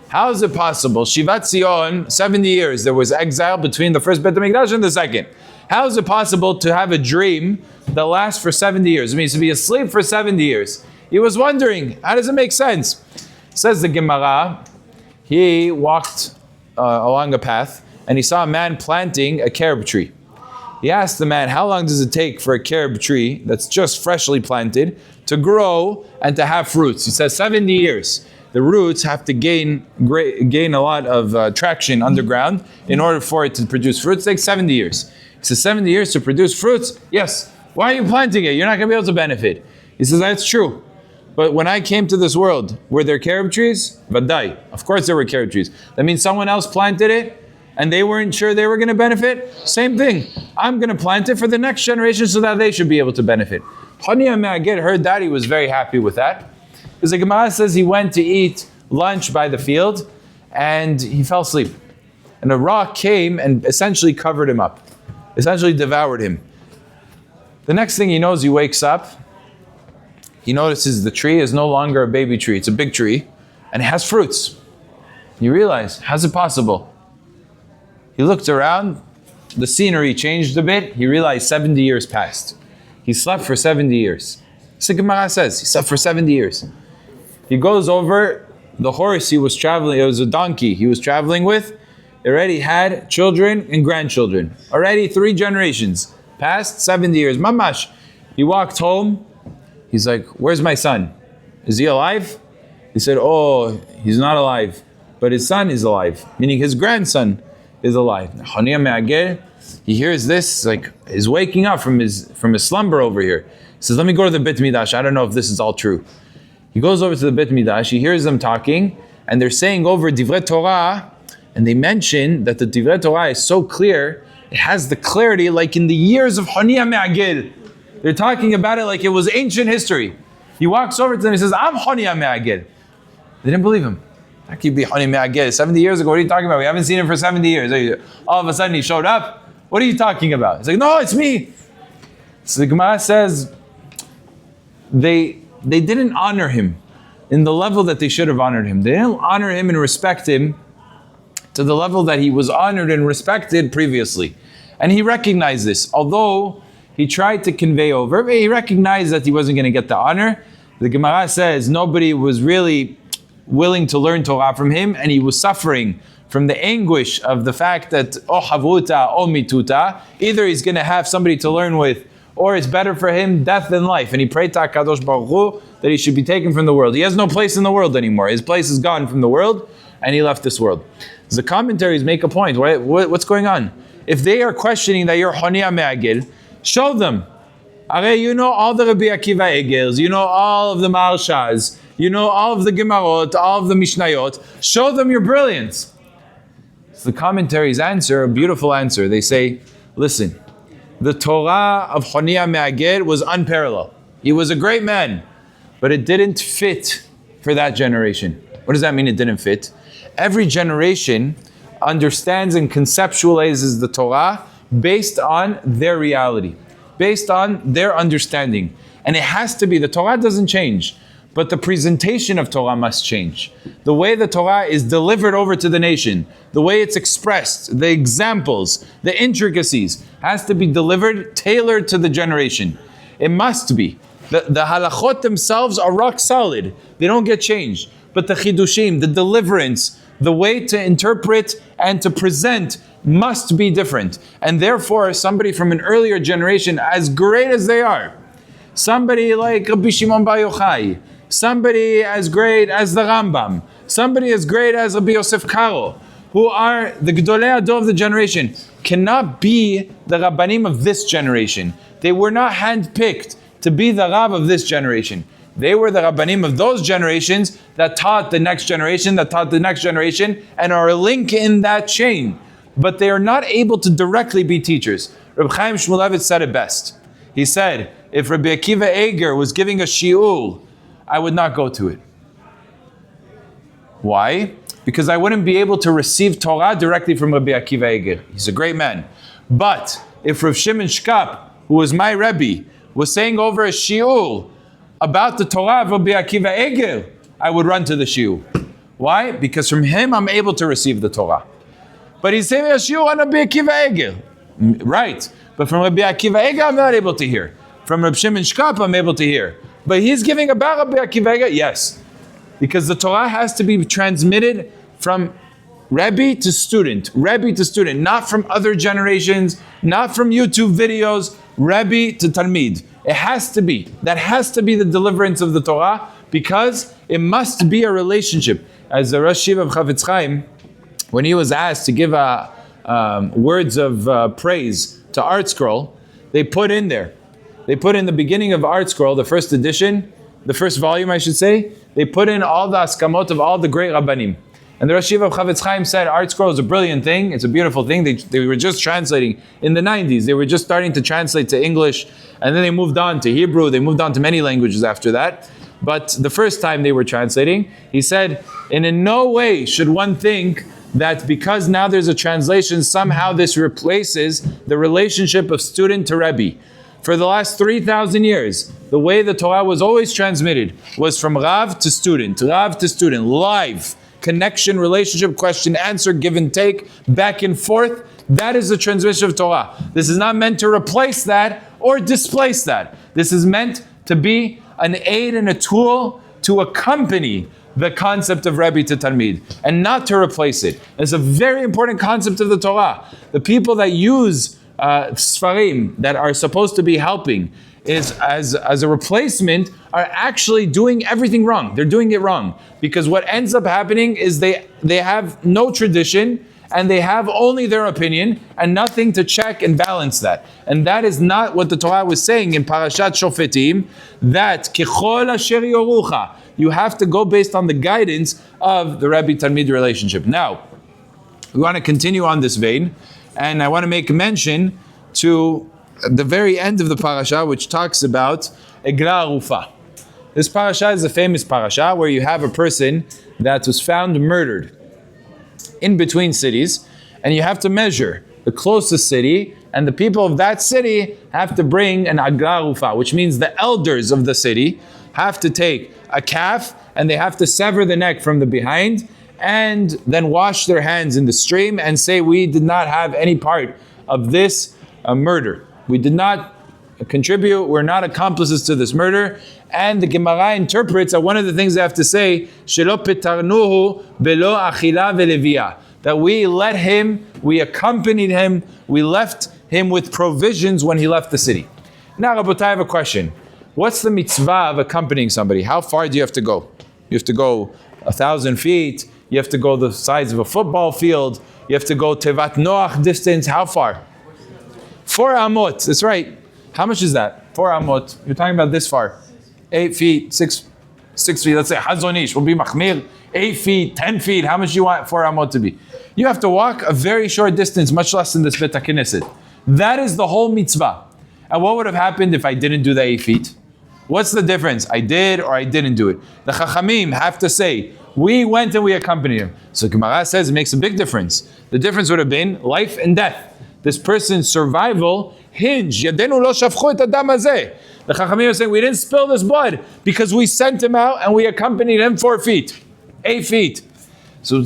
How is it possible? Shivat Zion, 70 years, there was exile between the first Beit HaMikdash and the second. How is it possible to have a dream that lasts for 70 years? It means to be asleep for 70 years. He was wondering, how does it make sense? Says the Gemara, he walked along a path and he saw a man planting a carob tree. He asked the man, how long does it take for a carob tree that's just freshly planted to grow and to have fruits? He says 70 years. The roots have to gain a lot of traction underground in order for it to produce fruits. It takes 70 years. He says 70 years to produce fruits? Yes. Why are you planting it? You're not going to be able to benefit. He says, that's true. But when I came to this world, were there carob trees? Vadai. Of course there were carob trees. That means someone else planted it and they weren't sure they were going to benefit? Same thing. I'm going to plant it for the next generation so that they should be able to benefit. Haniya Me'aged heard that. He was very happy with that. Because the Gemara says he went to eat lunch by the field and he fell asleep. And a rock came and essentially covered him up, essentially devoured him. The next thing he knows, he wakes up. He notices the tree is no longer a baby tree, it's a big tree, and it has fruits. You realize, how's it possible? He looked around, the scenery changed a bit, he realized 70 years passed. He slept for 70 years. So Gemara says, he slept for 70 years. He goes over, the horse he was traveling, it was a donkey he was traveling with, it already had children and grandchildren. Already 3 generations, past 70 years. Mamash. He walked home, he's like, where's my son? Is he alive? He said, oh, he's not alive, but his son is alive, meaning his grandson is alive. Haniya Me'aged, he hears this, like, he's waking up from his slumber over here. He says, let me go to the Beit Midrash. I don't know if this is all true. He goes over to the Beit Midrash, he hears them talking, and they're saying over Divrei Torah, and they mention that the Divrei Torah is so clear, it has the clarity like in the years of Haniya Me'aged. They're talking about it like it was ancient history. He walks over to them, he says, I'm Haniya Me'aged. They didn't believe him. How can you be Haniya Me'aged? 70 years ago, what are you talking about? We haven't seen him for 70 years. All of a sudden he showed up. What are you talking about? He's like, no, it's me. So the Gemara says, they didn't honor him in the level that they should have honored him. They didn't honor him and respect him to the level that he was honored and respected previously. And he recognized this. Although he tried to convey over, but he recognized that he wasn't going to get the honor. The Gemara says nobody was really willing to learn Torah from him, and he was suffering from the anguish of the fact that oh havuta, oh mituta, either he's going to have somebody to learn with, or it's better for him death than life. And he prayed to HaKadosh Baruch Hu that he should be taken from the world. He has no place in the world anymore. His place is gone from the world, and he left this world. The commentaries make a point. What's going on? If they are questioning that you're Haniya Me'aged, show them. You know all the Rabbi Akiva Egels, you know all of the Marshas, you know all of the Gemarot, all of the Mishnayot. Show them your brilliance. So the commentaries answer, a beautiful answer. They say, listen, the Torah of Haniya Me'aged was unparalleled. He was a great man, but it didn't fit for that generation. What does that mean, it didn't fit? Every generation understands and conceptualizes the Torah based on their reality, based on their understanding. And it has to be, the Torah doesn't change, but the presentation of Torah must change. The way the Torah is delivered over to the nation, the way it's expressed, the examples, the intricacies, has to be delivered, tailored to the generation. It must be. The halachot themselves are rock solid. They don't get changed. But the chidushim, the deliverance, the way to interpret and to present must be different. And therefore, somebody from an earlier generation, as great as they are, somebody like Rabbi Shimon Bar Yochai, somebody as great as the Rambam, somebody as great as Rabbi Yosef Karo, who are the Gedolei Ador of the generation, cannot be the Rabbanim of this generation. They were not handpicked to be the Rab of this generation. They were the Rabbanim of those generations that taught the next generation, that taught the next generation, and are a link in that chain. But they are not able to directly be teachers. Reb Chaim Shmulevitz said it best. He said, if Rabbi Akiva Eiger was giving a shiur, I would not go to it. Why? Because I wouldn't be able to receive Torah directly from Rabbi Akiva Eiger. He's a great man. But if Rav Shimon Shkap, who was my Rebbe, was saying over a shiur about the Torah of Rabbi Akiva Eiger, I would run to the shiur. Why? Because from him I'm able to receive the Torah. But he's saying Yeshua on Rabbi Akiva Egel. Right. But from Rabbi Akiva Egel I'm not able to hear. From Rabbi Shimon Shkop I'm able to hear. But he's giving about Rabbi Akiva Egel? Yes. Because the Torah has to be transmitted from Rebbe to student, not from other generations, not from YouTube videos, Rebbe to Talmid. It has to be. That has to be the deliverance of the Torah, because it must be a relationship. As the Rosh Yeshiva of Chavetz Chaim, when he was asked to give words of praise to Art Scroll, they put in the beginning of Art Scroll, the first edition, the first volume I should say, they put in all the askamot of all the great Rabbanim. And the Rosh Yeshiva of Chavetz Chaim said, Art Scroll is a brilliant thing, it's a beautiful thing. They were just translating in the 90s. They were just starting to translate to English, and then they moved on to Hebrew, they moved on to many languages after that. But the first time they were translating, he said, and in no way should one think that because now there's a translation, somehow this replaces the relationship of student to Rebbe. For the last 3,000 years, the way the Torah was always transmitted was from Rav to student, live. Connection, relationship, question, answer, give and take, back and forth. That is the transmission of Torah. This is not meant to replace that or displace that. This is meant to be an aid and a tool to accompany the concept of Rebbe to Talmid, and not to replace it. It's a very important concept of the Torah. The people that use Sfarim that are supposed to be helping is as a replacement are actually doing everything wrong. They're doing it wrong. Because what ends up happening is they have no tradition and they have only their opinion and nothing to check and balance that. And that is not what the Torah was saying in Parashat Shoftim, that Kechol Asher Yorucha. You have to go based on the guidance of the Rebbe-Talmid relationship. Now, we want to continue on this vein, and I want to make mention to the very end of the parasha, which talks about Egla Arufa. This parasha is a famous parasha where you have a person that was found murdered in between cities, and you have to measure the closest city, and the people of that city have to bring an Egla Arufa, which means the elders of the city have to take a calf and they have to sever the neck from the behind and then wash their hands in the stream and say, we did not have any part of this murder. We did not contribute, we're not accomplices to this murder. And the Gemara interprets that one of the things they have to say, Shelo petarnuhu belo achila velevia, that we let him, we accompanied him, we left him with provisions when he left the city. Now, Rabotai, I have a question. What's the mitzvah of accompanying somebody? How far do you have to go? You have to go 1,000 feet, you have to go the size of a football field, you have to go Tevat Noach distance, how far? 4 amot, that's right. How much is that? 4 amot. You're talking about this far. 8 feet, 6 feet, let's say Hazonish will be Machmir. 8 feet, 10 feet, how much do you want 4 amot to be? You have to walk a very short distance, much less than this Bet HaKnesset. That is the whole mitzvah. And what would have happened if I didn't do the 8 feet? What's the difference? I did or I didn't do it. The Chachamim have to say, we went and we accompanied him. So Gemara says it makes a big difference. The difference would have been life and death. This person's survival hinged. Yadenu lo shafchu et hadam hazeh. The Chachamim are saying, we didn't spill this blood because we sent him out and we accompanied him 4 feet, 8 feet. So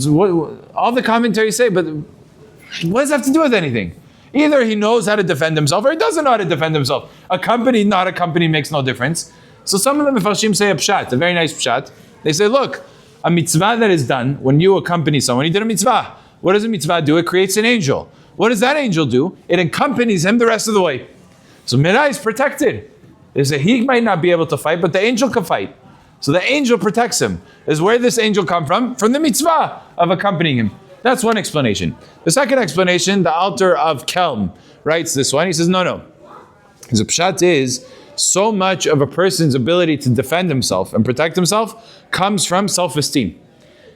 all the commentaries say, but what does that have to do with anything? Either he knows how to defend himself or he doesn't know how to defend himself. Accompanied, not accompanied makes no difference. So some of the Mefarshim say a pshat, a very nice pshat. They say, look, a mitzvah that is done when you accompany someone, he did a mitzvah. What does a mitzvah do? It creates an angel. What does that angel do? It accompanies him the rest of the way. So Midah is protected. They say he might not be able to fight, but the angel can fight. So the angel protects him. Is where this angel come from? From the mitzvah of accompanying him. That's one explanation. The second explanation, the author of Kelm writes this one. He says, no. His pshat is, so much of a person's ability to defend himself and protect himself comes from self-esteem.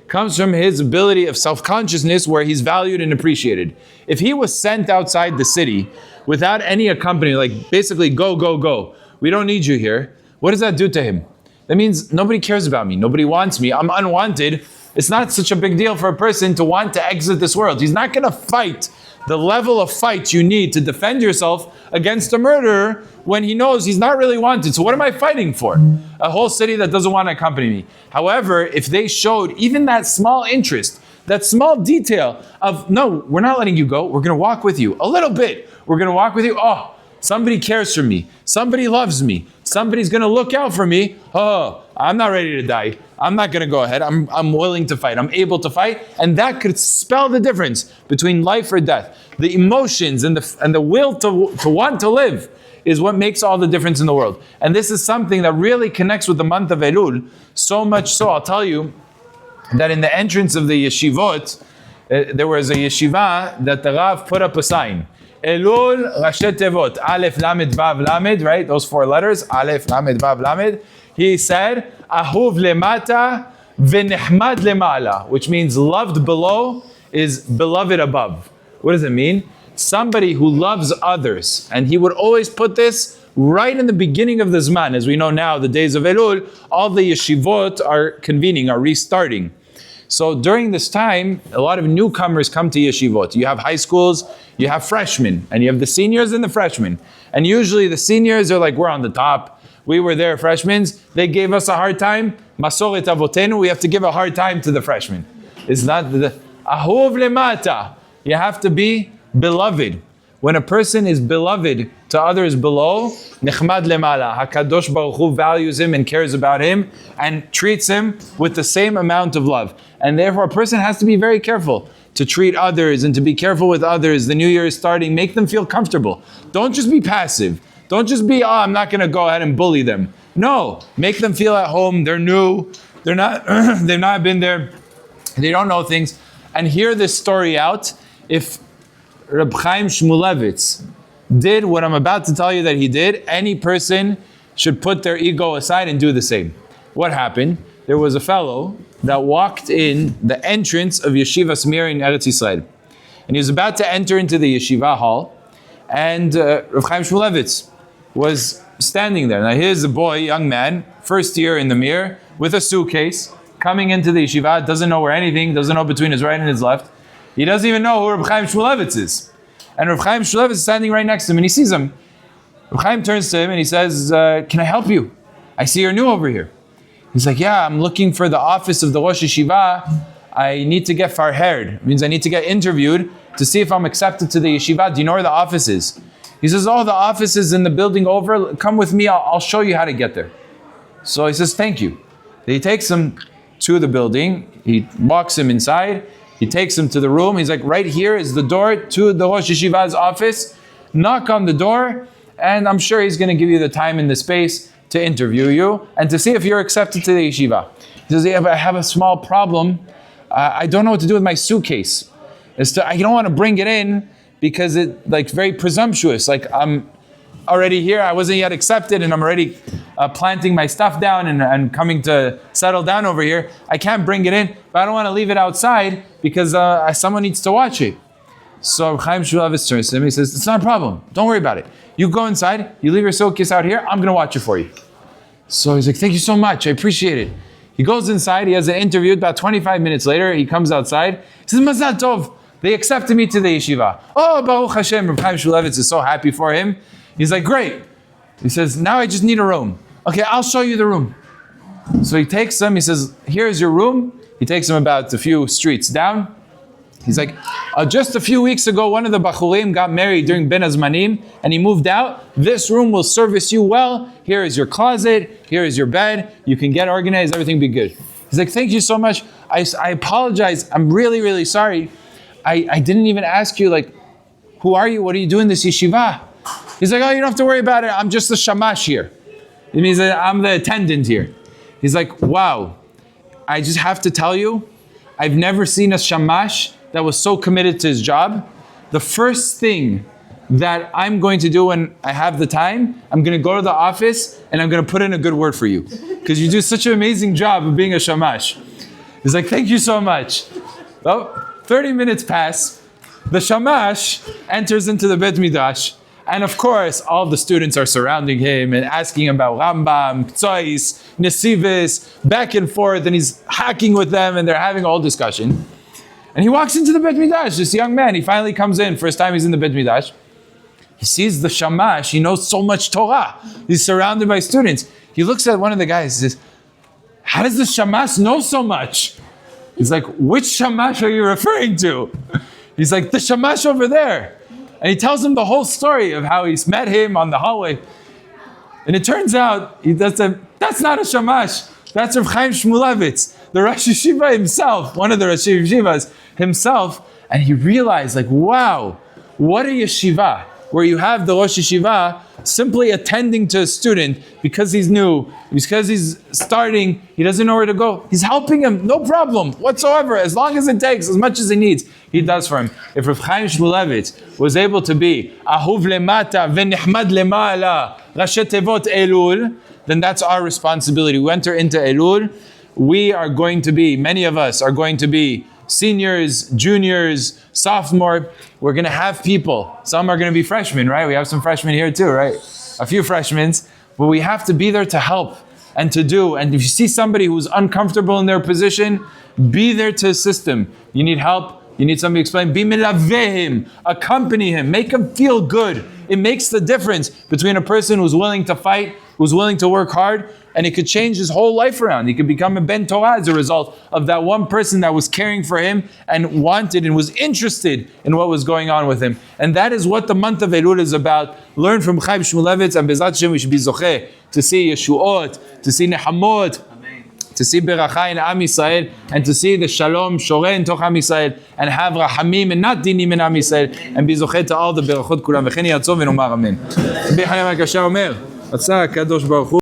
Comes from his ability of self-consciousness where he's valued and appreciated. If he was sent outside the city without any accompaniment, like basically go, we don't need you here, what does that do to him? That means nobody cares about me, nobody wants me, I'm unwanted. It's not such a big deal for a person to want to exit this world. He's not going to fight the level of fight you need to defend yourself against a murderer when he knows he's not really wanted. So what am I fighting for? A whole city that doesn't want to accompany me. However, if they showed even that small interest, that small detail of, no, we're not letting you go, we're going to walk with you a little bit. We're going to walk with you. Oh, somebody cares for me. Somebody loves me. Somebody's going to look out for me. Oh, I'm not ready to die. I'm not going to go ahead. I'm willing to fight. I'm able to fight. And that could spell the difference between life or death. The emotions and the will to want to live is what makes all the difference in the world. And this is something that really connects with the month of Elul. So much so, I'll tell you, that in the entrance of the yeshivot, there was a yeshiva that the Rav put up a sign. Elul Rashi Tevot, Aleph Lamed Vav Lamed, right? Those 4 letters, Aleph Lamed Vav Lamed. He said, Ahuv lemata v'nehmad lemala, which means loved below is beloved above. What does it mean? Somebody who loves others. And he would always put this right in the beginning of the Zman. As we know now, the days of Elul, all the yeshivot are convening, are restarting. So during this time, a lot of newcomers come to yeshivot. You have high schools, you have freshmen, and you have the seniors and the freshmen. And usually the seniors are like, we're on the top. We were there, freshmen. They gave us a hard time. Masoret avotenu, we have to give a hard time to the freshmen. It's not the ahuv lemata. You have to be beloved. When a person is beloved to others below, nechmad lemala, HaKadosh Baruch Hu values him and cares about him and treats him with the same amount of love. And therefore a person has to be very careful to treat others and to be careful with others. The new year is starting. Make them feel comfortable. Don't just be passive. Don't just be, I'm not going to go ahead and bully them. No, make them feel at home. They're new. They're not, they've not been there. They don't know things. And hear this story out. If Reb Chaim Shmulevitz did what I'm about to tell you that he did, any person should put their ego aside and do the same. What happened? There was a fellow that walked in the entrance of Yeshiva Mir in Eretz Yisrael. And he was about to enter into the yeshiva hall, and Reb Chaim Shmulevitz was standing there. Now here's a boy, young man, first year in the Mir, with a suitcase, coming into the yeshiva, doesn't know where anything, doesn't know between his right and his left. He doesn't even know who Reb Chaim Shmulevitz is. And Reb Chaim Shmulevitz is standing right next to him, and he sees him. Reb Chaim turns to him and he says, can I help you? I see you're new over here. He's like, yeah, I'm looking for the office of the Rosh Yeshiva. I need to get farhered. It means I need to get interviewed to see if I'm accepted to the yeshiva. Do you know where the office is? He says, oh, the office is in the building over. Come with me, I'll show you how to get there. So he says, thank you. He takes him to the building. He walks him inside. He takes him to the room. He's like, right here is the door to the Rosh Yeshiva's office. Knock on the door, and I'm sure he's going to give you the time and the space to interview you and to see if you're accepted to the yeshiva. He says, yeah, but I have a small problem. I don't know what to do with my suitcase. I don't want to bring it in because it's like very presumptuous. Like I'm already here, I wasn't yet accepted, and I'm already planting my stuff down and coming to settle down over here. I can't bring it in, but I don't want to leave it outside because someone needs to watch it. So Chaim Shmulevitz turns to him, he says, it's not a problem, don't worry about it. You go inside, you leave your suitcase out here, I'm going to watch it for you. So he's like, thank you so much, I appreciate it. He goes inside, he has an interview. About 25 minutes later, he comes outside, he says, Mazal Tov, they accepted me to the yeshiva. Oh, Baruch Hashem, Reb Chaim Shmulevitz is so happy for him. He's like, great. He says, now I just need a room. Okay, I'll show you the room. So he takes him, he says, here's your room. He takes him about a few streets down. He's like, just a few weeks ago, one of the Bachurim got married during Ben Azmanim, and he moved out. This room will service you well. Here is your closet. Here is your bed. You can get organized. Everything will be good. He's like, thank you so much. I apologize. I'm really, really sorry. I didn't even ask you, like, who are you? What are you doing in this yeshiva? He's like, oh, you don't have to worry about it. I'm just the shamash here. It means that I'm the attendant here. He's like, wow. I just have to tell you, I've never seen a shamash that was so committed to his job. The first thing that I'm going to do when I have the time, I'm going to go to the office and I'm going to put in a good word for you. Because you do such an amazing job of being a shamash. He's like, thank you so much. Well, 30 minutes pass. The shamash enters into the Beit Midrash. And of course, all the students are surrounding him and asking him about Rambam, Ktsois, Nesivis, back and forth. And he's hacking with them and they're having a whole discussion. And he walks into the Bet Midrash, this young man. He finally comes in, first time he's in the Bet Midrash. He sees the shamash, he knows so much Torah. He's surrounded by students. He looks at one of the guys and says, how does the shamash know so much? He's like, which shamash are you referring to? He's like, the shamash over there. And he tells him the whole story of how he's met him on the hallway. And it turns out, that's not a shamash. That's Rav Chaim Shmulevitz, the Rosh Yeshiva himself, one of the Rosh Yeshivas himself. And he realized, like, wow, what a yeshiva, where you have the Rosh Yeshiva simply attending to a student because he's new, because he's starting, he doesn't know where to go. He's helping him, no problem whatsoever, as long as it takes, as much as he needs, he does for him. If Rav Chaim Shmulevitz was able to be Ahuv lemata v'nechmad lema'ala Rashi Tevot Elul, then that's our responsibility. We enter into Elul, we are going to be, many of us are going to be seniors, juniors, sophomore. We're going to have people. Some are going to be freshmen, right? We have some freshmen here too, right? A few freshmen. But we have to be there to help and to do. And if you see somebody who's uncomfortable in their position, be there to assist them. You need help. You need somebody to explain. Be milavehim. Accompany him. Make him feel good. It makes the difference between a person who's willing to fight, who's willing to work hard, and it could change his whole life around. He could become a Ben Torah as a result of that one person that was caring for him and wanted and was interested in what was going on with him. And that is what the month of Elul is about. Learn from Chaim Shmulevitz, and Bezat Hashem we should be zocheh to see Yeshuot, to see Nehamot, to see Beracha in Am Yisrael, and to see the Shalom Shoreh in Toch Am Yisrael, and have Rahamim and not Dinim in Am Yisrael, and be zocheh to all the Berachot Kulam. V'chen yatzov v'nomar Amen. Rabbi Hanan HaKashar Omer, Rasa HaKadosh Baruch Hu